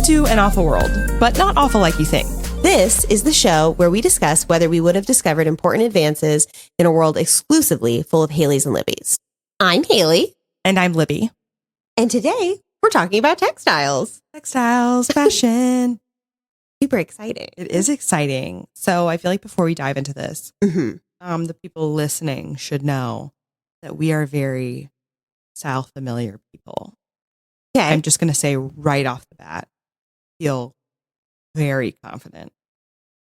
Welcome to An Awful World, but not awful like you think. This is the show where we discuss whether we would have discovered important advances in a world exclusively full of Haylies and Libbys. I'm Haylie. And I'm Libby. And today we're talking about textiles. Textiles, fashion. Super exciting. It is exciting. So I feel like before we dive into this, the people listening should know that we are very style familiar people. Okay. I'm just going to say right off the bat, feel very confident.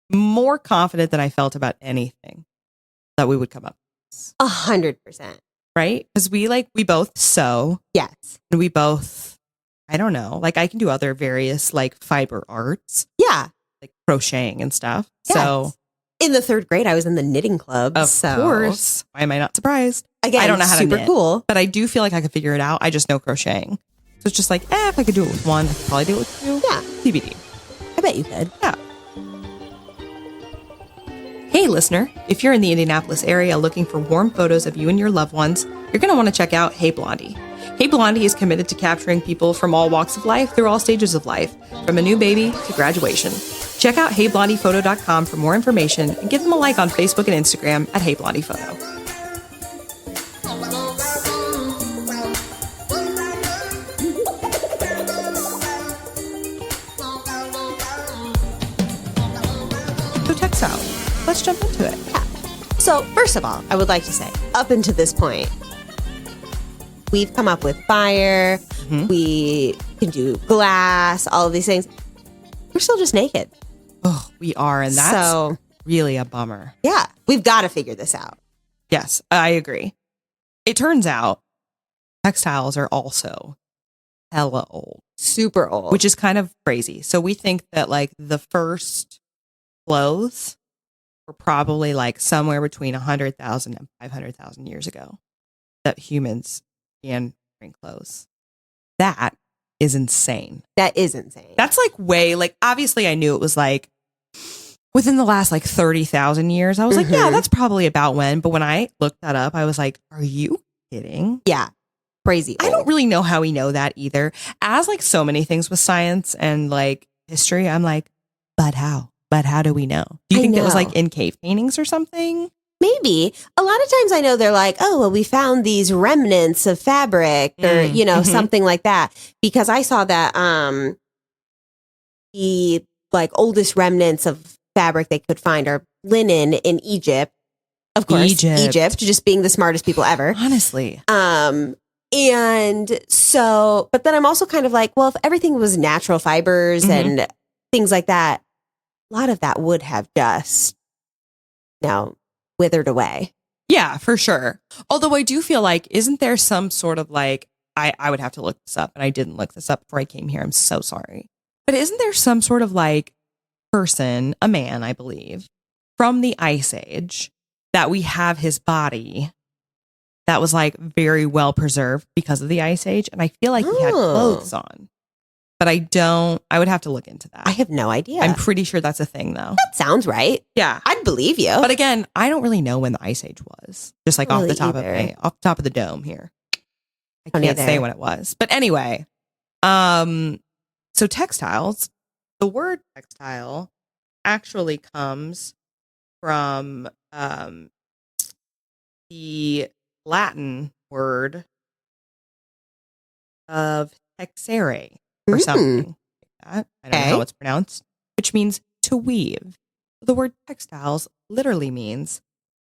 More confident than I felt about anything that we would come up with. 100%. Right? Because we both sew. Yes. And we both, I don't know, like I can do other various like fiber arts. Yeah. Like crocheting and stuff. Yes. So in the third grade, I was in the knitting club. Of course. Why am I not surprised? Again, I don't know how to knit. Super cool. But I do feel like I could figure it out. I just know crocheting. So it's just like, if I could do it with one, I could probably do it with two. Yeah. TBD. I bet you could. Yeah. Hey, listener. If you're in the Indianapolis area looking for warm photos of you and your loved ones, you're going to want to check out Hey Blondie. Hey Blondie is committed to capturing people from all walks of life through all stages of life, from a new baby to graduation. Check out HeyBlondiePhoto.com for more information and give them a like on Facebook and Instagram at Hey Blondie Photo. So textile, let's jump into it. Yeah. So first of all, I would like to say, up until this point, we've come up with fire. We can do glass, all of these things. We're still just naked. Oh, we are, and that's really a bummer. Yeah, we've got to figure this out. Yes, I agree. It turns out textiles are also hella old. Super old. Which is kind of crazy. So we think that like the first clothes were probably like somewhere between 100,000 and 500,000 years ago that humans began wearing clothes. That is insane. That is insane. That's like way, like obviously I knew it was like within the last like 30,000 years. I was like, yeah, that's probably about when. But when I looked that up, I was like, are you kidding? Yeah. Crazy old. I don't really know how we know that either. As like so many things with science and like history, I'm like, but how? But how do we know? Do you think it was like in cave paintings or something? Maybe. A lot of times I know they're like, oh, well, we found these remnants of fabric or, something like that. Because I saw that the like oldest remnants of fabric they could find are linen in Egypt. Of course, Egypt just being the smartest people ever. Honestly. And so, but then I'm also kind of like, well, if everything was natural fibers and things like that, a lot of that would have just withered away. Yeah, for sure. Although I do feel like, isn't there some sort of like, I would have to look this up, and I didn't look this up before I came here. I'm so sorry. But isn't there some sort of like person, a man, I believe, from the Ice Age that we have his body that was like very well preserved because of the Ice Age? And I feel like he had clothes on. But I would have to look into that. I have no idea. I'm pretty sure that's a thing, though. That sounds right. Yeah. I'd believe you. But again, I don't really know when the Ice Age was. Just like off the top of the dome here. I can't say when it was. But anyway, so textiles, the word textile actually comes from the Latin word of texere. Or something like that. I don't know how it's pronounced, which means to weave. The word textiles literally means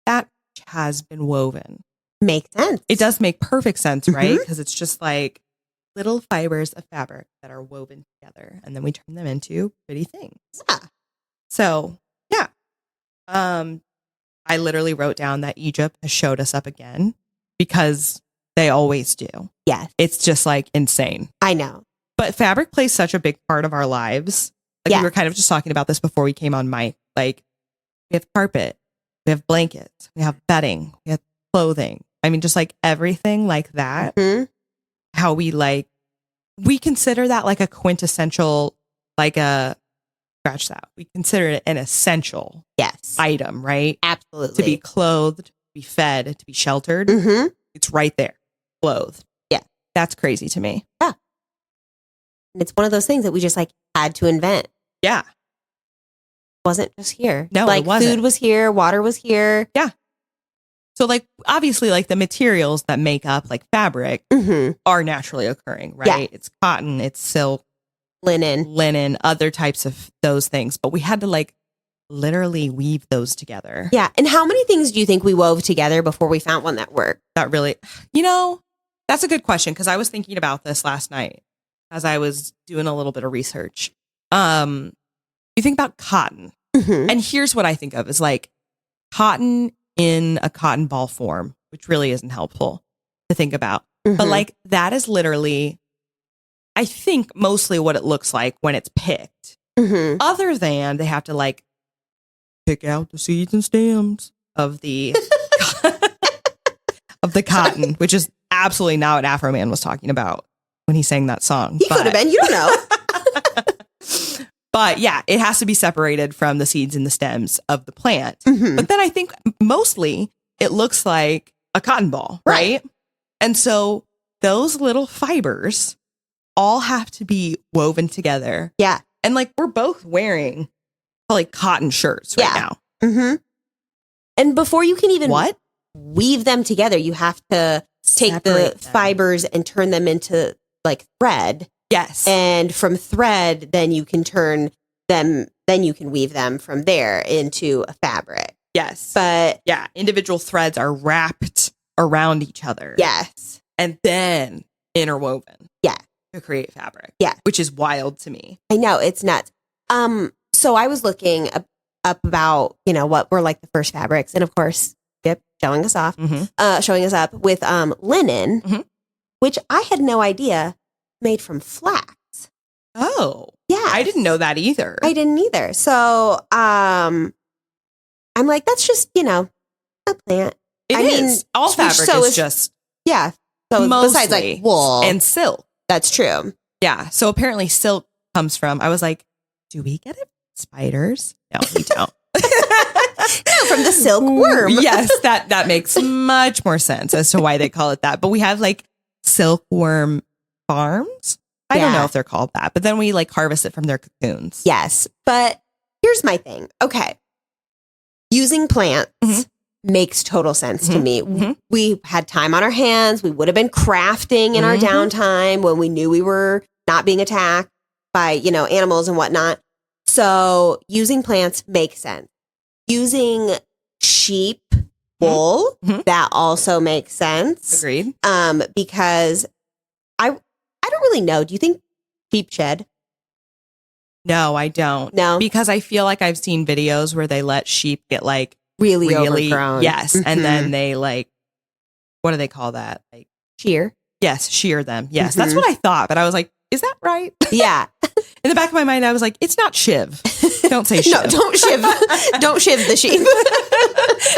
that which has been woven. Makes sense. It does make perfect sense, right? Because it's just like little fibers of fabric that are woven together, and then we turn them into pretty things. Yeah. So, yeah. I literally wrote down that Egypt has showed us up again because they always do. Yes. It's just like insane. I know. But fabric plays such a big part of our lives. Like we were kind of just talking about this before we came on mic. Like we have carpet, we have blankets, we have bedding, we have clothing. I mean, just like everything like that. How we consider that like a quintessential, like scratch that. We consider it an essential item, right? Absolutely. To be clothed, to be fed, to be sheltered. It's right there. Clothed. Yeah. That's crazy to me. Yeah. And it's one of those things that we just like had to invent. Yeah. Wasn't just here. No, like it wasn't. food was here, water was here. Yeah. So like obviously like the materials that make up like fabric are naturally occurring, right? Yeah. It's cotton, it's silk, linen, other types of those things. But we had to like literally weave those together. Yeah. And how many things do you think we wove together before we found one that worked? That really, that's a good question because I was thinking about this last night as I was doing a little bit of research. You think about cotton, and here's what I think of is like cotton in a cotton ball form, which really isn't helpful to think about. But like that is literally, I think, mostly what it looks like when it's picked. Other than they have to like pick out the seeds and stems of the of the cotton, which is absolutely not what Afro Man was talking about when he sang that song. He could have been, you don't know. But yeah, it has to be separated from the seeds and the stems of the plant. But then I think mostly it looks like a cotton ball, right? And so those little fibers all have to be woven together. Yeah. And like we're both wearing like cotton shirts right now. And before you can even what? Weave them together, you have to take Separate the them. fibers and turn them into like thread. Yes. And from thread, then you can turn them, then you can weave them from there into a fabric. Yes. But yeah, individual threads are wrapped around each other. yes. And then interwoven. Yeah. To create fabric. Yeah. Which is wild to me. I know, it's nuts. So I was looking up about, what were like the first fabrics. And of course, showing us up with linen, which I had no idea made from flax. Oh. Yeah. I didn't know that either. I didn't either. So I'm like, that's just, a plant. It is. All fabric is just yeah. So besides like wool and silk. That's true. Yeah. So apparently silk comes from, I was like, do we get it from spiders? No, we don't. No, from the silkworm. Yes, that makes much more sense as to why they call it that. But we have like silkworm farms. I don't know if they're called that, but then we like harvest it from their cocoons. Yes. But here's my thing. Okay. Using plants makes total sense to me. We had time on our hands. We would have been crafting in our downtime when we knew we were not being attacked by, animals and whatnot. So using plants makes sense. Using sheep wool, that also makes sense. Agreed. Because I don't really know. Do you think sheep shed? No, I don't. No. Because I feel like I've seen videos where they let sheep get like really overgrown. Yes. And then they like, what do they call that? Like shear. Yes, shear them. Yes. That's what I thought. But I was like, is that right? Yeah. In the back of my mind, I was like, it's not shiv. Don't say shiv. No, don't shiv. Don't shiv the sheep.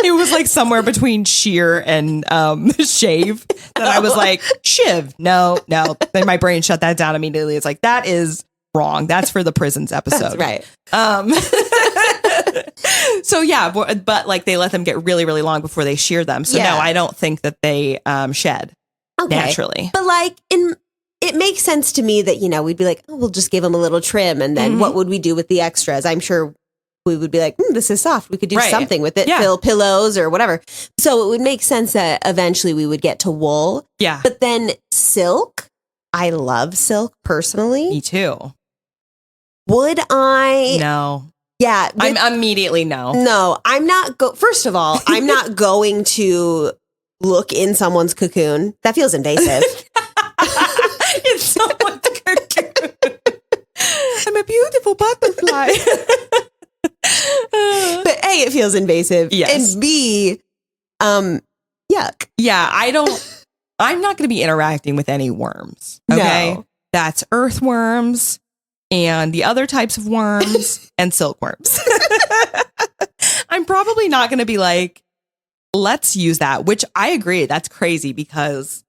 It was like somewhere between shear and shave that I was like, shiv. No. Then my brain shut that down immediately. It's like, that is wrong. That's for the prisons episode. That's right. So yeah, but like they let them get really, really long before they shear them. So no, I don't think that they shed naturally. But like it makes sense to me that, we'd be like, oh, we'll just give them a little trim. And then what would we do with the extras? I'm sure we would be like, this is soft. We could do something with it, fill pillows or whatever. So it would make sense that eventually we would get to wool. Yeah. But then silk, I love silk personally. Me too. Would I? No. Yeah. I'm immediately no. No, I'm not. First of all, I'm not going to look in someone's cocoon. That feels invasive. In someone's cocoon. I'm a beautiful butterfly. But A, it feels invasive. Yes. And B, yuck. Yeah, I'm not going to be interacting with any worms. Okay. No. That's earthworms and the other types of worms and silkworms. I'm probably not going to be like, let's use that, which I agree. That's crazy because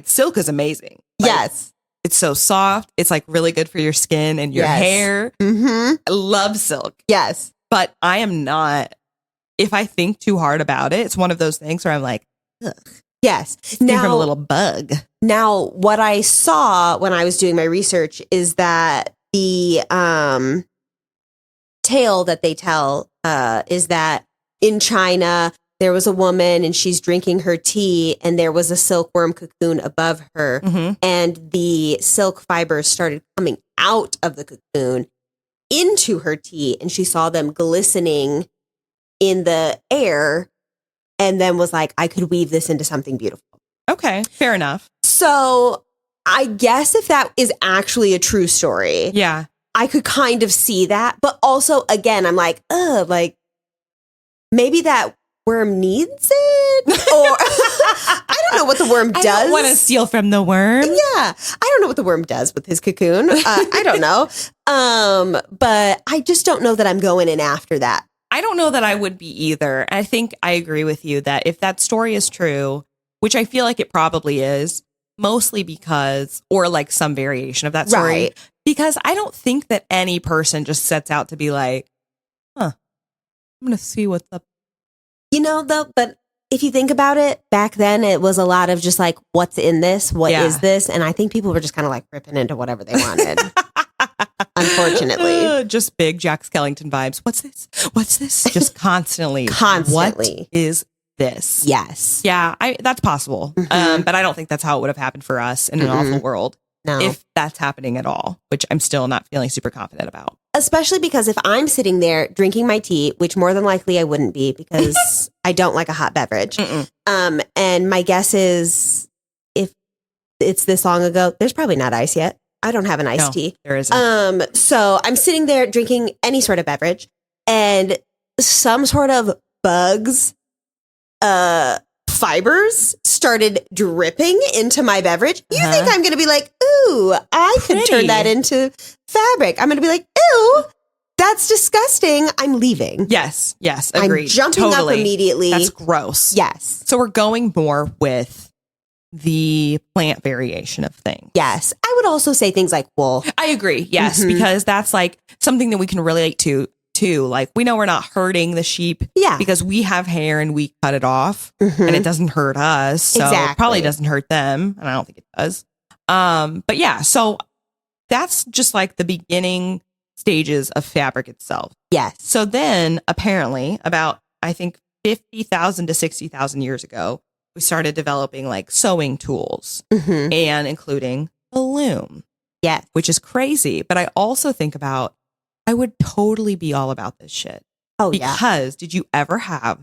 silk is amazing. Like, Yes. It's so soft. It's like really good for your skin and your hair. I love silk. Yes. But I am not, if I think too hard about it, it's one of those things where I'm like, ugh. Yes. Came from a little bug. Now, what I saw when I was doing my research is that the tale that they tell is that in China, there was a woman and she's drinking her tea and there was a silkworm cocoon above her. And the silk fibers started coming out of the cocoon into her tea and she saw them glistening in the air and then was like, I could weave this into something beautiful. Okay, fair enough. So I guess if that is actually a true story, yeah, I could kind of see that. But also, again, I'm like, like maybe that worm needs it, or I don't know what the worm does. I don't want to steal from the worm. Yeah, I don't know what the worm does with his cocoon. I don't know, but I just don't know that I'm going in after that. I don't know that I would be either. I think I agree with you that if that story is true, which I feel like it probably is, mostly because, or like some variation of that story, right. Because I don't think that any person just sets out to be like, I'm going to see what's up. You know, though, but if you think about it, back then it was a lot of just like, what's in this? What is this? And I think people were just kind of like ripping into whatever they wanted. Unfortunately. Just big Jack Skellington vibes. What's this? What's this? Just constantly. Constantly. What is this? Yes. Yeah, that's possible. But I don't think that's how it would have happened for us in an awful world. No. If that's happening at all, which I'm still not feeling super confident about. Especially because if I'm sitting there drinking my tea, which more than likely I wouldn't be because I don't like a hot beverage. And my guess is if it's this long ago, there's probably not ice yet. I don't have an iced tea. There isn't. So I'm sitting there drinking any sort of beverage and some sort of bugs, fibers started dripping into my beverage. You think I'm going to be like, ooh, I could turn that into fabric. I'm going to be like, ew, that's disgusting. I'm leaving. Yes, agreed. I'm jumping up immediately. That's gross. Yes. So we're going more with the plant variation of things. Yes. I would also say things like wool. I agree. Yes, because that's like something that we can relate to. Like we know we're not hurting the sheep because we have hair and we cut it off and it doesn't hurt us. So it probably doesn't hurt them. And I don't think it does. But yeah, so that's just like the beginning stages of fabric itself. Yes. So then apparently about, I think 50,000 to 60,000 years ago, we started developing like sewing tools and including the loom. Yes. Which is crazy. But I also think about, I would totally be all about this shit. Oh, because did you ever have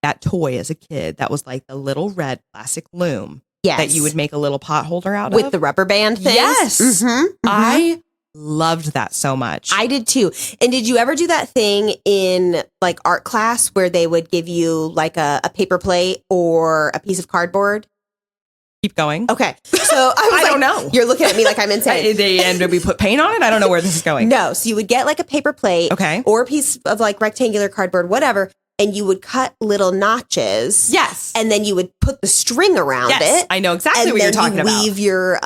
that toy as a kid that was like the little red plastic loom that you would make a little pot holder out with of? the rubber band thing? Yes. I loved that so much. I did too. And did you ever do that thing in like art class where they would give you like a paper plate or a piece of cardboard? Keep going. Okay. So I don't know. You're looking at me like I'm insane. And did we put paint on it? I don't know where this is going. No. So you would get like a paper plate or a piece of like rectangular cardboard, whatever. And you would cut little notches. Yes. And then you would put the string around it. I know exactly what you're talking about. And then you weave your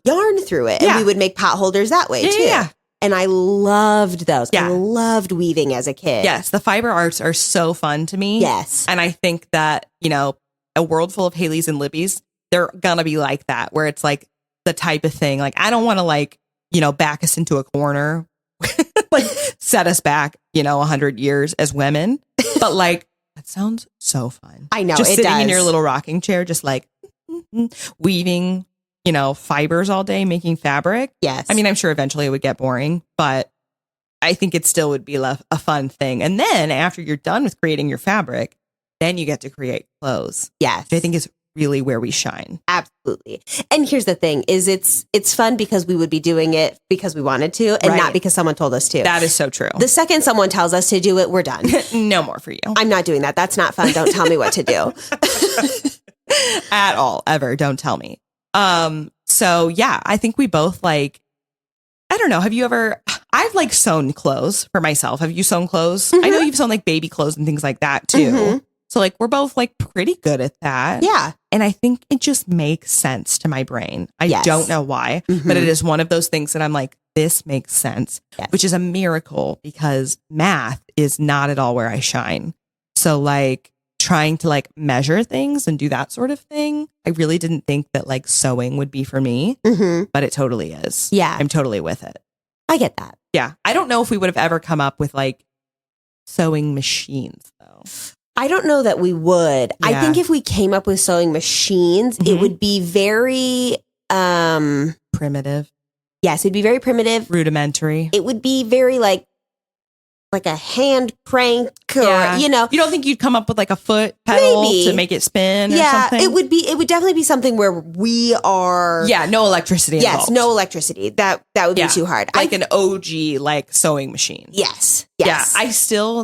yarn through it. And we would make pot holders that way too. Yeah. And I loved those. I loved weaving as a kid. Yes. The fiber arts are so fun to me. Yes. And I think that, you know, a world full of Haylies and Libbys, they're gonna be like that, where it's like the type of thing. Like, I don't want to like, you know, back us into a corner, like set us back, you know, 100 years as women. But like, that sounds so fun. I know. Just sitting in your little rocking chair, just like weaving, you know, fibers all day, making fabric. Yes. I mean, I'm sure eventually it would get boring, but I think it still would be a fun thing. And then after you're done with creating your fabric, then you get to create clothes. Yes. Which I think is really where we shine. Absolutely. And here's the thing is it's fun because we would be doing it because we wanted to and not because someone told us to. That is so true. The second someone tells us to do it, we're done. No more for you. I'm not doing that. That's not fun. Don't tell me what to do. At all. Ever. Don't tell me. So yeah, I think we both like, I don't know. Have you ever, I've like sewn clothes for myself. Have you sewn clothes? I know you've sewn like baby clothes and things like that too. So like we're both like pretty good at that. Yeah. And I think it just makes sense to my brain. I don't know why, but it is one of those things that I'm like, this makes sense, which is a miracle because math is not at all where I shine. So like trying to like measure things and do that sort of thing. I really didn't think that like sewing would be for me, but it totally is. Yeah. I'm totally with it. I get that. Yeah. I don't know if we would have ever come up with like sewing machines though. I don't know that we would. Yeah. I think if we came up with sewing machines, it would be very primitive. Yes, it'd be very primitive. Rudimentary. It would be very like a hand crank or, you know. You don't think you'd come up with like a foot pedal Maybe. to make it spin or something? it would definitely be something where we are. Yeah, no electricity Yes, involved. no electricity. That would be too hard. Like an OG like sewing machine. Yes. Yeah,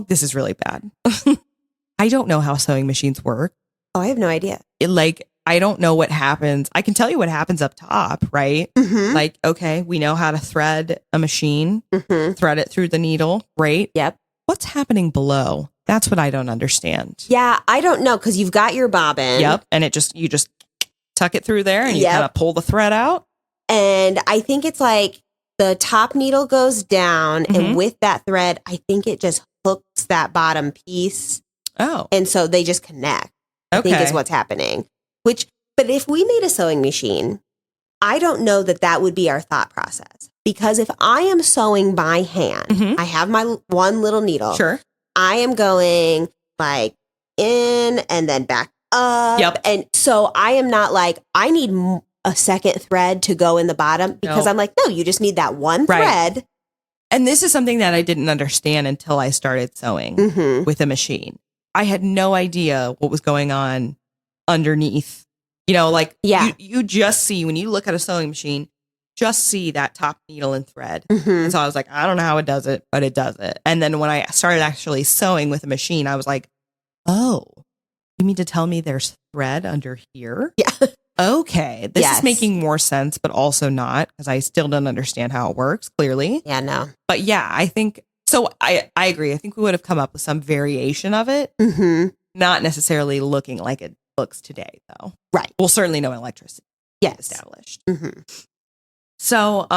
this is really bad. I don't know how sewing machines work. Oh, I have no idea. I don't know what happens. I can tell you what happens up top, right? Like, okay, we know how to thread a machine, thread it through the needle, right? Yep. What's happening below? That's what I don't understand. Yeah, I don't know because you've got your bobbin. Yep. And you just tuck it through there and you kind of pull the thread out. And I think it's like the top needle goes down and with that thread, I think it just hooks that bottom piece. Oh. And so they just connect. I think is what's happening. But if we made a sewing machine, I don't know that would be our thought process. Because if I am sewing by hand, I have my one little needle. Sure. I am going like in and then back up. Yep. And so I am not like, I need a second thread to go in the bottom because I'm like, no, you just need that one thread. And this is something that I didn't understand until I started sewing with a machine. I had no idea what was going on underneath, you know, like you just see when you look at a sewing machine, just see that top needle and thread. And so I was like, I don't know how it does it, but it does it. And then when I started actually sewing with a machine, I was like, oh, you mean to tell me there's thread under here? Yeah. Okay. This is making more sense, but also not because I still don't understand how it works clearly. Yeah, no. But yeah, I think so. I agree. I think we would have come up with some variation of it. Not necessarily looking like it looks today, though. Right. Well, certainly no electricity established. So,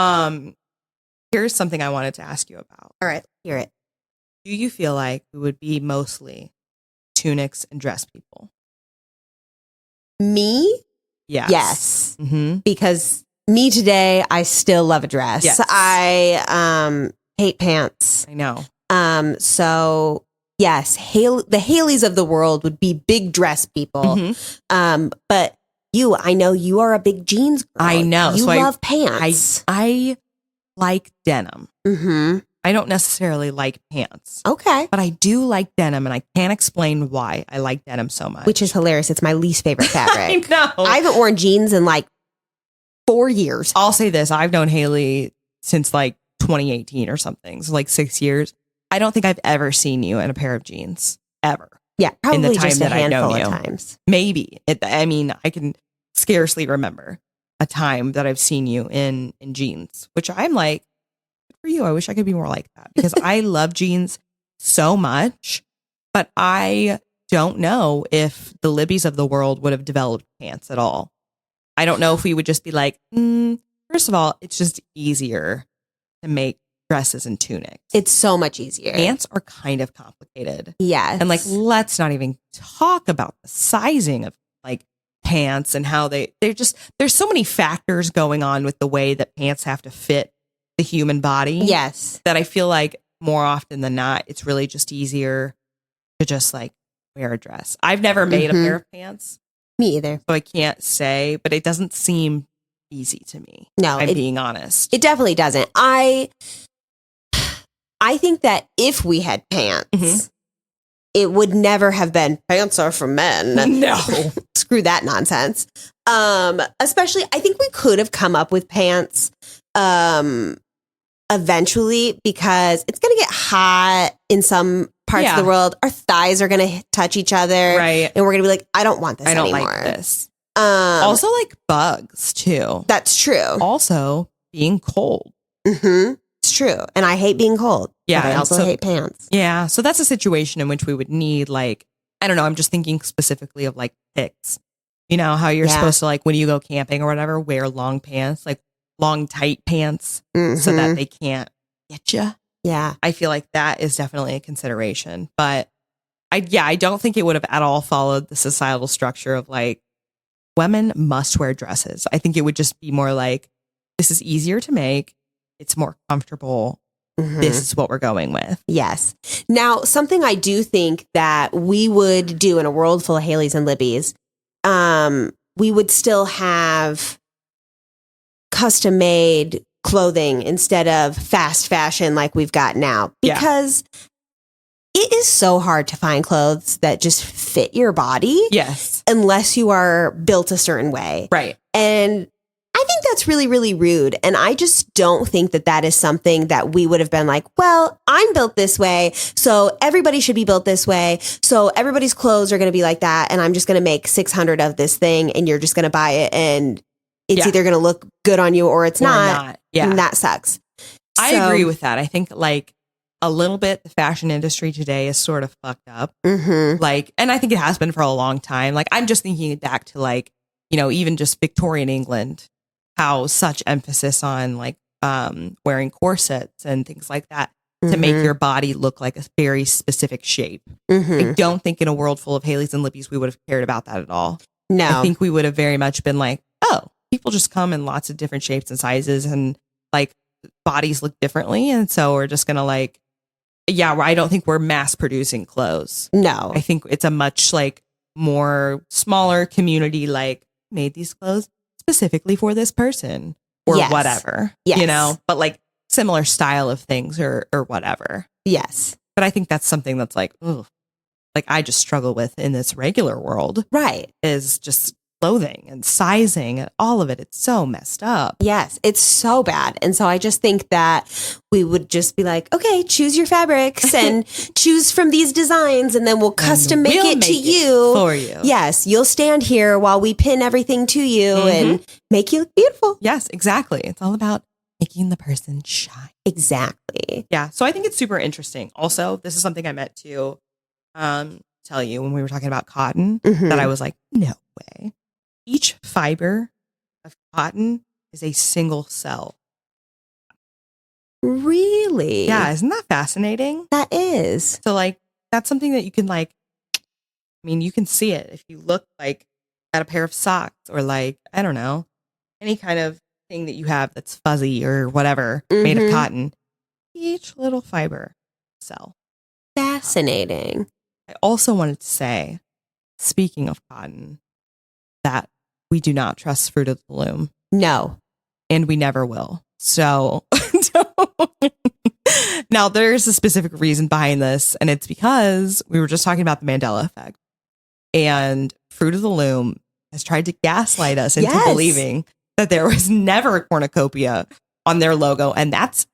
here's something I wanted to ask you about. All right. Hear it. Do you feel like we would be mostly tunics and dress people? Me? Yes. Yes. Because me today, I still love a dress. Yes. I hate pants. I know. So yes, the Haylies of the world would be big dress people. But I know you are a big jeans girl. I know. You so love pants. I like denim. I don't necessarily like pants. Okay. But I do like denim, and I can't explain why I like denim so much. Which is hilarious. It's my least favorite fabric. I know. I haven't worn jeans in like 4 years. I'll say this. I've known Haylie since like 2018 or something. So like 6 years. I don't think I've ever seen you in a pair of jeans. Ever. Yeah, probably in the time just a that I've handful known of you. times. Maybe. I mean, I can scarcely remember a time that I've seen you in jeans, which I'm like, good for you. I wish I could be more like that because I love jeans so much, but I don't know if the Libbies of the world would have developed pants at all. I don't know if we would just be like, first of all, it's just easier to make dresses and tunics. It's so much easier. Pants are kind of complicated. Yes. And like, let's not even talk about the sizing of like pants and how they're just, there's so many factors going on with the way that pants have to fit the human body. Yes. That I feel like more often than not, it's really just easier to just like wear a dress. I've never made a pair of pants. Me either. So I can't say, but it doesn't seem easy to me. No. I'm being honest. It definitely doesn't. I think that if we had pants, it would never have been pants are for men. No. Screw that nonsense. Especially, I think we could have come up with pants eventually because it's going to get hot in some parts of the world. Our thighs are going to touch each other. Right. And we're going to be like, I don't want this anymore. I don't like this. Also like bugs too. That's true. Also being cold. It's true. And I hate being cold. Yeah. But I also hate pants. Yeah. So that's a situation in which we would need like, I don't know. I'm just thinking specifically of like picks. You know, how you're supposed to like when you go camping or whatever, wear long pants, like long, tight pants so that they can't get you. Yeah. I feel like that is definitely a consideration. But I don't think it would have at all followed the societal structure of like women must wear dresses. I think it would just be more like, this is easier to make. It's more comfortable. This is what we're going with. Yes. Now, something I do think that we would do in a world full of Haylies and Libbies, we would still have custom made clothing instead of fast fashion like we've got now. Because it is so hard to find clothes that just fit your body. Yes. Unless you are built a certain way. Right. And I think that's really, really rude. And I just don't think that that is something that we would have been like, well, I'm built this way, so everybody should be built this way. So everybody's clothes are going to be like that. And I'm just going to make 600 of this thing and you're just going to buy it. And it's either going to look good on you or it's not. Yeah. And that sucks. I agree with that. I think like a little bit the fashion industry today is sort of fucked up. Like, and I think it has been for a long time. Like, I'm just thinking back to like, you know, even just Victorian England, how such emphasis on like wearing corsets and things like that to make your body look like a very specific shape. I don't think in a world full of Haylies and Libbies we would have cared about that at all. No. I think we would have very much been like, oh, people just come in lots of different shapes and sizes and like bodies look differently. And so we're just going to like, I don't think we're mass producing clothes. No. I think it's a much like more smaller community, like made these clothes specifically for this person or whatever, you know, but like similar style of things or whatever. Yes. But I think that's something that's like, ugh, like I just struggle with in this regular world. Right. Is just clothing and sizing and all of it. It's so messed up. Yes, it's so bad. And so I just think that we would just be like, okay, choose your fabrics and choose from these designs and then we'll custom make it to you. For you. Yes, you'll stand here while we pin everything to you and make you look beautiful. Yes, exactly. It's all about making the person shine. Exactly. Yeah. So I think it's super interesting. Also, this is something I meant to tell you when we were talking about cotton that I was like, no way. Each fiber of cotton is a single cell. Really? Yeah. Isn't that fascinating? That is. So like, that's something that you can like, I mean, you can see it if you look like at a pair of socks or like, I don't know, any kind of thing that you have that's fuzzy or whatever made of cotton. Each little fiber cell. Fascinating. I also wanted to say, speaking of cotton, that we do not trust Fruit of the Loom. No. And we never will. So now there's a specific reason behind this. And it's because we were just talking about the Mandela effect. And Fruit of the Loom has tried to gaslight us into believing that there was never a cornucopia on their logo. And that's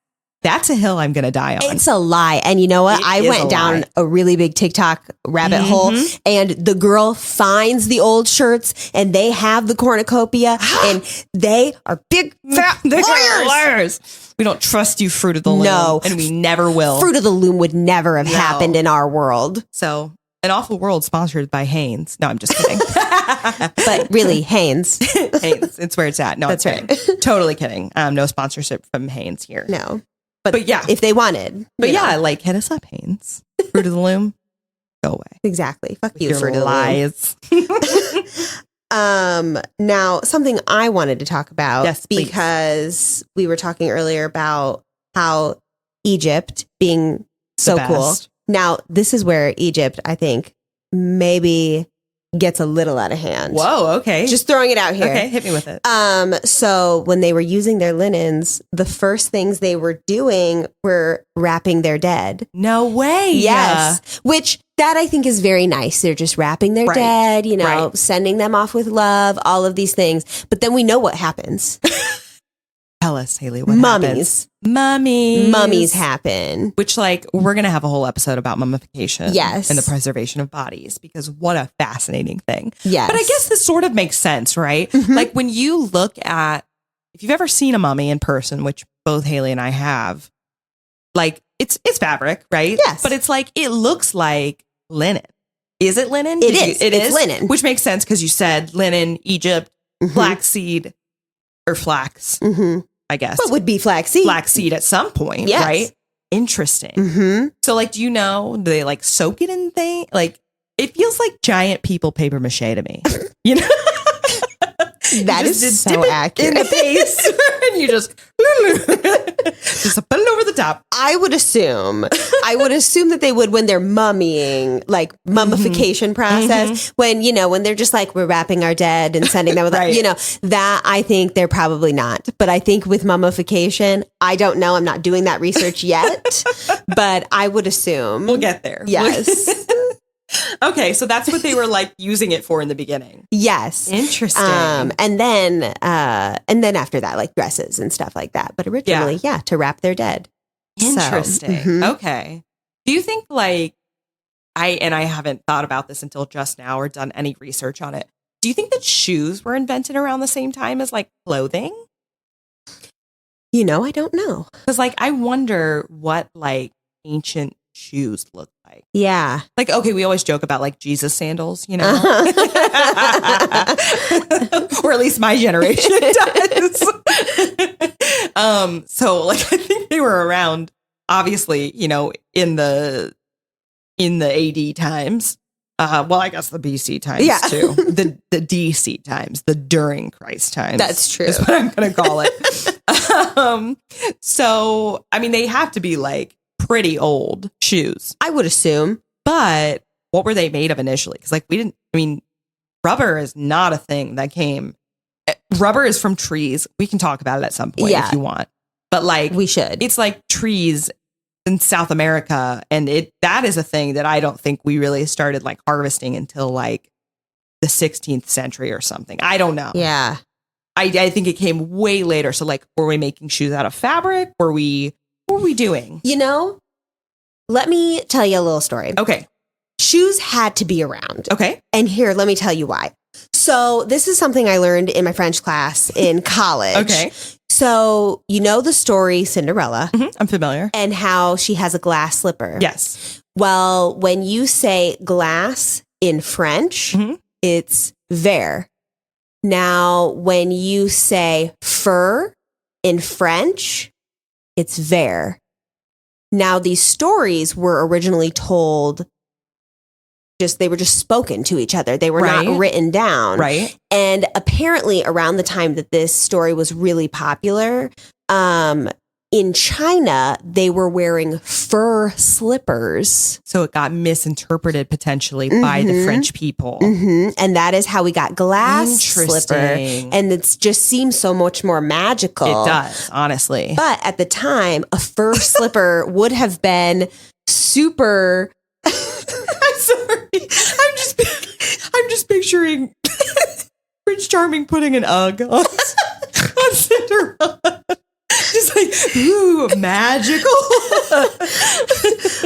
a hill I'm going to die on. It's a lie. And you know what? I went down a really big TikTok rabbit hole and the girl finds the old shirts and they have the cornucopia and they are big fat liars. We don't trust you, Fruit of the Loom. No. And we never will. Fruit of the Loom would never have happened in our world. So an awful world sponsored by Hanes. No, I'm just kidding. But really, Hanes. Hanes. It's where it's at. No, that's right. Totally kidding. No sponsorship from Hanes here. No. But yeah, if they wanted. But yeah, like hit us up, Hanes. Fruit of the Loom, go away. Exactly. Fuck you, your Fruit of the Loom. Now, something I wanted to talk about because we were talking earlier about how Egypt being so cool. Now, this is where Egypt, I think, maybe gets a little out of hand. Whoa, okay. Just throwing it out here. Okay, hit me with it. So when they were using their linens, the first things they were doing were wrapping their dead. No way. Yes. Which that I think is very nice. They're just wrapping their dead, you know, sending them off with love, all of these things. But then we know what happens. Tell us, Haylie, what happens? Mummies happen. Which, like, we're going to have a whole episode about mummification. Yes. And the preservation of bodies, because what a fascinating thing. Yes. But I guess this sort of makes sense, right? Like, when you look at, if you've ever seen a mummy in person, which both Haylie and I have, like, it's fabric, right? Yes. But it's like, it looks like linen. Is it linen? It is linen. Which makes sense, because you said linen, Egypt, flaxseed, or flax. I guess. What would be flaxseed? Flaxseed at some point, right? Interesting. Mm-hmm. So like, do you know, do they like soak it in thing? Like, it feels like giant people paper mache to me. You know? That is so accurate. In the face, and you just put it over the top. I would assume that they would when they're mummying, like mummification process. When they're just like, we're wrapping our dead and sending them with, that I think they're probably not. But I think with mummification, I don't know. I'm not doing that research yet, but I would assume we'll get there. Yes. Okay, so that's what they were like using it for in the beginning. Yes. Interesting. And then after that, like dresses and stuff like that. But originally, to wrap their dead. Interesting. So, Okay. Do you think like I haven't thought about this until just now or done any research on it. Do you think that shoes were invented around the same time as like clothing? I don't know. Because like I wonder what like ancient shoes look like. Yeah. Like, okay, we always joke about like Jesus sandals, or at least my generation does. So like I think they were around obviously, in the AD times. Well, I guess the BC times too. The DC times, the during Christ times. That's true. Is what I'm going to call it. So, I mean, they have to be like pretty old shoes. I would assume. But what were they made of initially? Because like rubber is not a thing that came. Rubber is from trees. We can talk about it at some point if you want. But like we should. It's like trees in South America, and that is a thing that I don't think we really started like harvesting until like the 16th century or something. I don't know. Yeah. I think it came way later. So like, were we making shoes out of fabric? What were we doing? Let me tell you a little story. Okay. Shoes had to be around. Okay. And here, let me tell you why. So this is something I learned in my French class in college. Okay. So the story Cinderella. Mm-hmm. I'm familiar. And how she has a glass slipper. Yes. Well, when you say glass in French, it's verre. Now, when you say fur in French, it's verre. Now, these stories were originally told they were just spoken to each other. They were not written down. Right. And apparently around the time that this story was really popular, in China, they were wearing fur slippers. So it got misinterpreted potentially by the French people. Mm-hmm. And that is how we got glass slipper. And it just seems so much more magical. It does, honestly. But at the time, a fur slipper would have been super... I'm sorry. I'm just picturing Prince Charming putting an UGG on Cinderella. Just like, ooh, magical.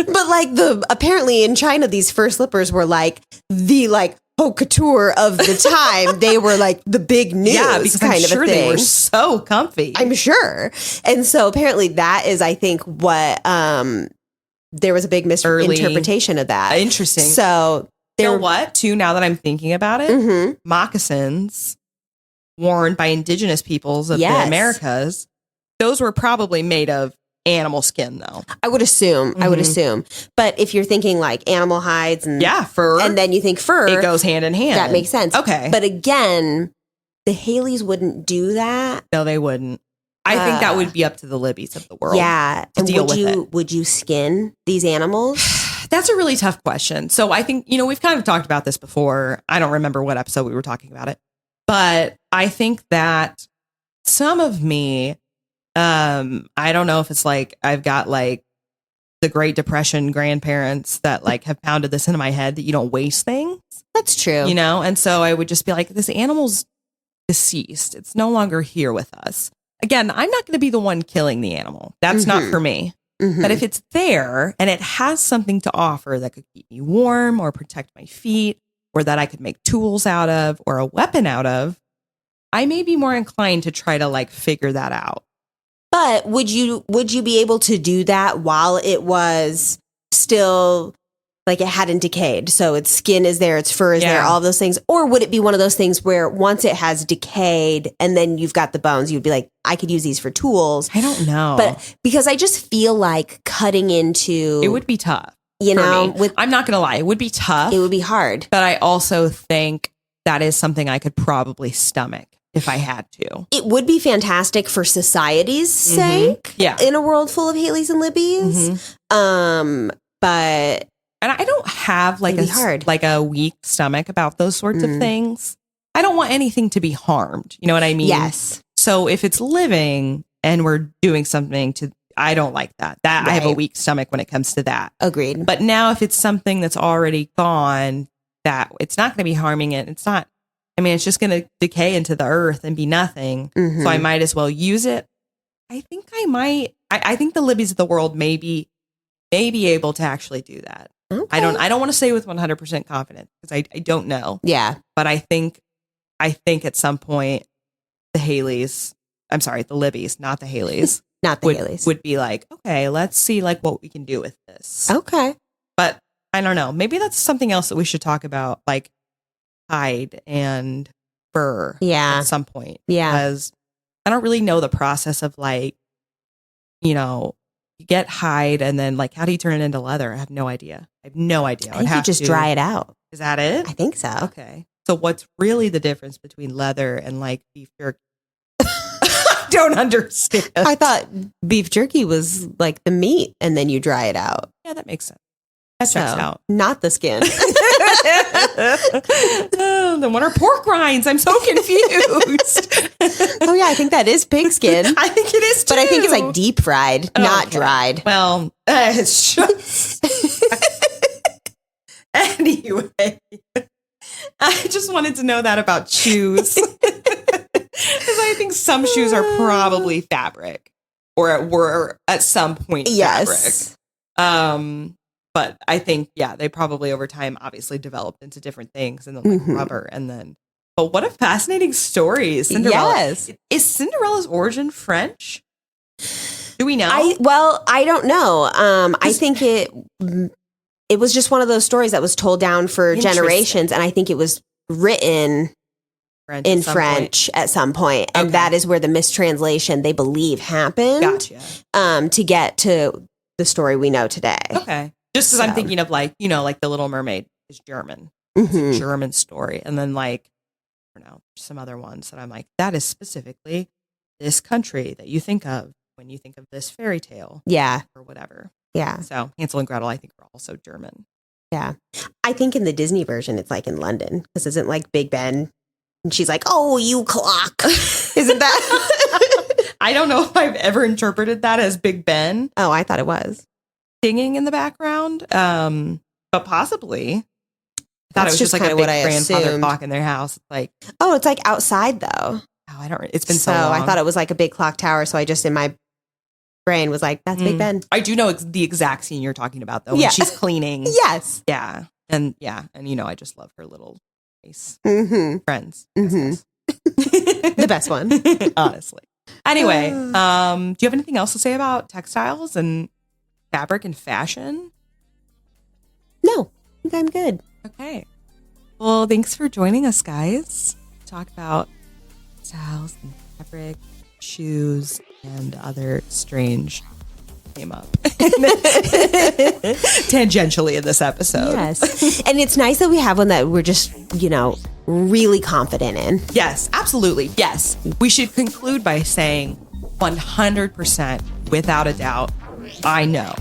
But like apparently in China, these fur slippers were like the haute couture of the time. They were like the big news because kind I'm of sure a thing. They were so comfy. I'm sure. And so apparently that is, I think, what there was a big misinterpretation of that. Interesting. So what, too, now that I'm thinking about it, moccasins worn by indigenous peoples of the Americas, those were probably made of animal skin, though. I would assume. But if you're thinking like animal hides and fur, and then you think fur, it goes hand in hand. That makes sense. Okay. But again, the Haylies wouldn't do that. No, they wouldn't. I think that would be up to the Libbys of the world. Yeah. To deal with it. Would you skin these animals? That's a really tough question. So I think, we've kind of talked about this before. I don't remember what episode we were talking about it. But I think that some of me, I don't know if it's like I've got like the Great Depression grandparents that like have pounded this into my head that you don't waste things. That's true. And so I would just be like, this animal's deceased. It's no longer here with us. Again, I'm not going to be the one killing the animal. That's not for me. But if it's there and it has something to offer that could keep me warm or protect my feet or that I could make tools out of or a weapon out of, I may be more inclined to try to like figure that out. But would you be able to do that while it was still like it hadn't decayed. So its skin is there, its fur is there, Yeah. all those things. Or would it be one of those things where once it has decayed and then you've got the bones, you'd be like, I could use these for tools. I don't know. But because I just feel like cutting into it would be tough. you for know, me. I'm not going to lie. It would be tough. it would be hard. But I also think that is something I could probably stomach if I had to. It would be fantastic for society's sake. Yeah. In a world full of Haylies and Libbies. But And I don't have like It'd be hard. like a weak stomach about those sorts of things. I don't want anything to be harmed. You know what I mean? yes. So if it's living and we're doing something to, I don't like that. I have a Right. weak stomach when it comes to that. Agreed. But now if it's something that's already gone, that it's not going to be harming it. It's not, I mean, it's just going to decay into the earth and be nothing. Mhm. So I might as well use it. I think I might, I think the Libbies of the world may be able to actually do that. Okay. I don't want to say with 100% confidence because I don't know. Yeah. But I think at some point the Haylies, I'm sorry, the Libbies, not the Haylies, Not the Haylies. would be like, okay, let's see like what we can do with this. Okay. But I don't know. Maybe that's something else that we should talk about, like hide and fur Yeah. at some point. Yeah. Because I don't really know the process of like, you know, you get hide and then like, how do you turn it into leather? I have no idea. I I think you just dry it out. Is that it? I think so. Okay. So what's really the difference between leather and like beef jerky? I don't understand. I thought beef jerky was like the meat and then you dry it out. Yeah, that makes sense. That checks out. Not the skin. Oh, then what are pork rinds? I'm so confused. Oh yeah, I think that is pig skin. I think it is too. But I think it's like deep fried, not Okay. dried. Well, it's just anyway. I just wanted to know that about shoes. Because I think some shoes are probably fabric or were at some point Yes. fabric. But I think, yeah, they probably over time obviously developed into different things and then like rubber and then. But what a fascinating story. Cinderella. Yes. Is Cinderella's origin French? Do we know? I don't know. I think it was just one of those stories that was told down for generations, and I think it was written in at some French at some point, and Okay. that is where the mistranslation they believe happened. Gotcha. To get to the story we know today. Okay. Just because I'm So. thinking of like, you know, like The Little Mermaid is German. It's Mhm. a German story. And then like, I don't know, some other ones that I'm like, that is specifically this country that you think of when you think of this fairy tale Yeah, or whatever. yeah, So Hansel and Gretel, I think, are also German. yeah. I think in the Disney version, it's like in London because isn't like Big Ben, and she's like, "Oh, you clock," isn't that? I don't know if I've ever interpreted that as Big Ben Oh, I thought it was. singing in the background, but possibly. I thought That's it was just just like a kinda big what I grandfather assumed. clock in their house. It's like, Oh, it's like outside though. oh, I don't. It's been so So long. I thought it was like a big clock tower. So I just in my brain was like, "That's Big Ben." I do know the exact scene you're talking about, though. Yeah. When she's cleaning. Yes. Yeah. And you know, I just love her little face. Mm-hmm. Friends. Mhm. The best one. Honestly. Anyway, do you have anything else to say about textiles and fabric and fashion? No, I think I'm good. Okay. Well, thanks for joining us, guys. Talk about textiles and fabric, shoes, and other strange came up tangentially in this episode. Yes. And it's nice that we have one that we're just, really confident in. Yes, absolutely. Yes. We should conclude by saying 100% without a doubt, I know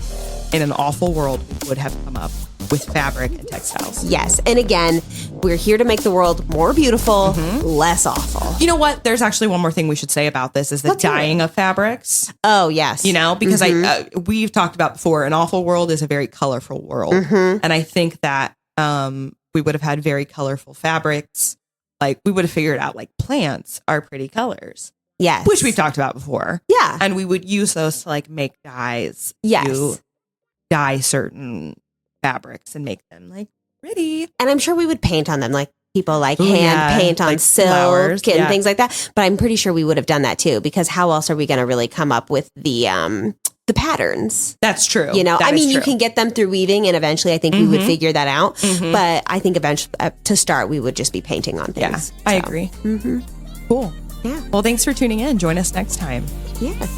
in an awful world we would have come up with fabric and textiles. Yes. And again, we're here to make the world more beautiful, less awful. You know what? There's actually one more thing we should say about this is the Let's hear it. dyeing of fabrics. Oh, yes. Because we've talked about before, an awful world is a very colorful world. And I think that we would have had very colorful fabrics. Like we would have figured out like plants are pretty colors, Yes. which we've talked about before. Yeah. And we would use those to like make dyes. Yes. To dye certain fabrics and make them like pretty. And I'm sure we would paint on them, like people like Ooh, hand yeah, paint on like silk flowers, and yeah. things like that. But I'm pretty sure we would have done that too, because how else are we going to really come up with the the patterns. That's true. You know, That I is mean, you true. can get them through weaving, and eventually I think we would figure that out. But I think eventually, to start, we would just be painting on Yeah, things. I agree. Cool. Yeah. Well, thanks for tuning in. Join us next time. Yes.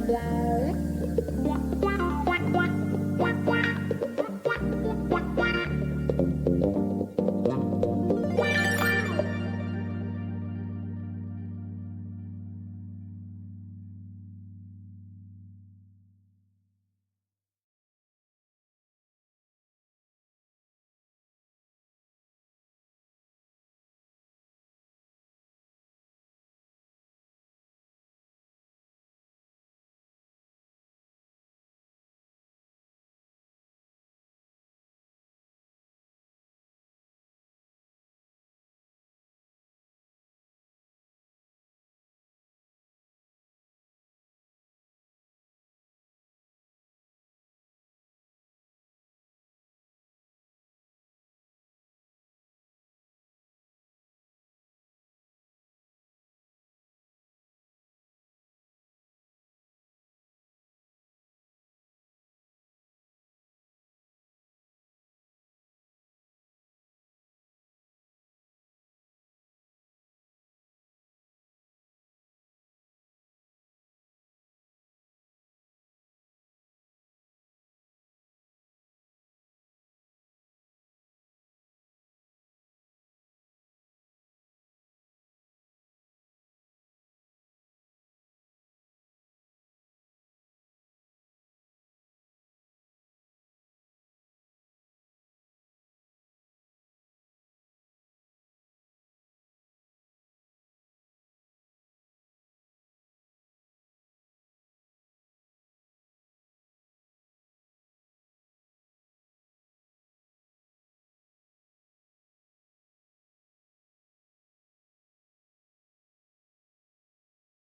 Wow.